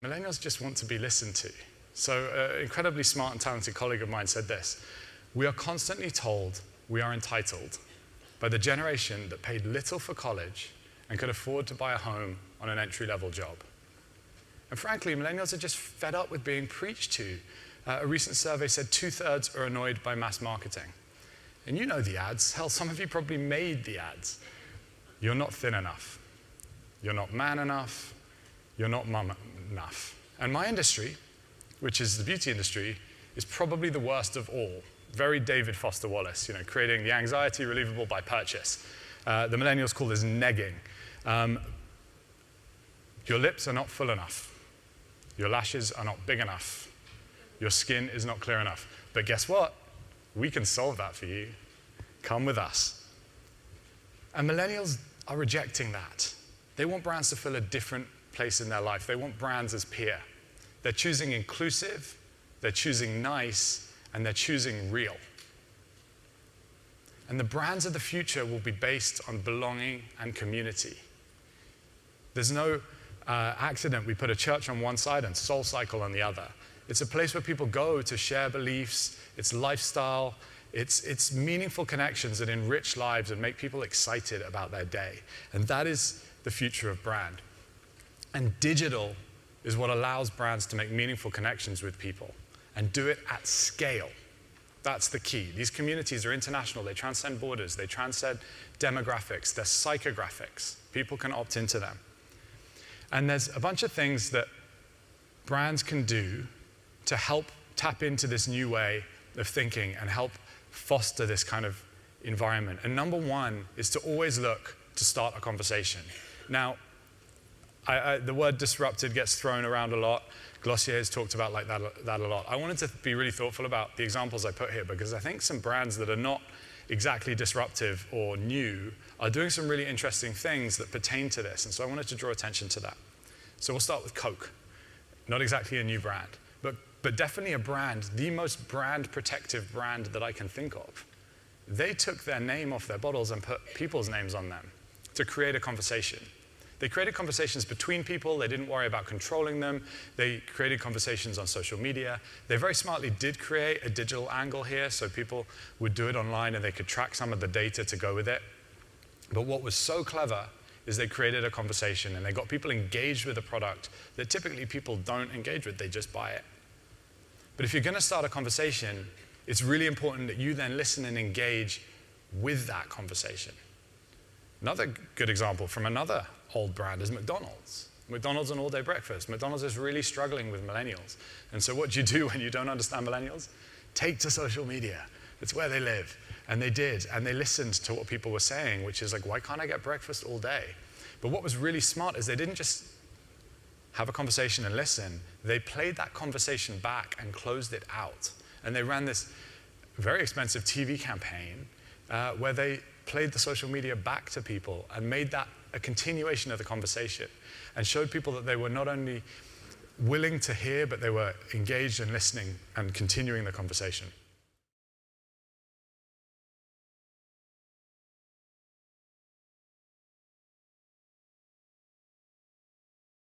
Millennials just want to be listened to. So an incredibly smart and talented colleague of mine said this: "We are constantly told we are entitled by the generation that paid little for college and could afford to buy a home on an entry-level job." And frankly, millennials are just fed up with being preached to. A recent survey said 2/3 are annoyed by mass marketing. And you know the ads. Hell, some of you probably made the ads. You're not thin enough. You're not man enough. You're not mum enough. And my industry, which is the beauty industry, is probably the worst of all. Very David Foster Wallace, creating the anxiety relievable by purchase. The millennials call this negging. Your lips are not full enough. Your lashes are not big enough. Your skin is not clear enough. But guess what? We can solve that for you. Come with us. And millennials are rejecting that. They want brands to fill a different place in their life. They want brands as peer. They're choosing inclusive, they're choosing nice, and they're choosing real. And the brands of the future will be based on belonging and community. There's no accident we put a church on one side and SoulCycle on the other. It's a place where people go to share beliefs, it's lifestyle, it's meaningful connections that enrich lives and make people excited about their day. And that is the future of brand. And digital is what allows brands to make meaningful connections with people and do it at scale. That's the key. These communities are international. They transcend borders. They transcend demographics. They're psychographics. People can opt into them. And there's a bunch of things that brands can do to help tap into this new way of thinking and help foster this kind of environment. And number one is to always look to start a conversation. Now, the word disrupted gets thrown around a lot. Glossier has talked about that a lot. I wanted to be really thoughtful about the examples I put here because I think some brands that are not exactly disruptive or new are doing some really interesting things that pertain to this. And so I wanted to draw attention to that. So we'll start with Coke. Not exactly a new brand, but definitely a brand, the most brand protective brand that I can think of. They took their name off their bottles and put people's names on them to create a conversation. They created conversations between people. They didn't worry about controlling them. They created conversations on social media. They very smartly did create a digital angle here, so people would do it online and they could track some of the data to go with it. But what was so clever is they created a conversation and they got people engaged with a product that typically people don't engage with. They just buy it. But if you're going to start a conversation, it's really important that you then listen and engage with that conversation. Another good example from another old brand is McDonald's. McDonald's and all-day breakfast. McDonald's is really struggling with millennials. And so what do you do when you don't understand millennials? Take to social media. It's where they live. And they did. And they listened to what people were saying, which is like, why can't I get breakfast all day? But what was really smart is they didn't just have a conversation and listen. They played that conversation back and closed it out. And they ran this very expensive TV campaign where they played the social media back to people and made that a continuation of the conversation and showed people that they were not only willing to hear, but they were engaged in listening and continuing the conversation.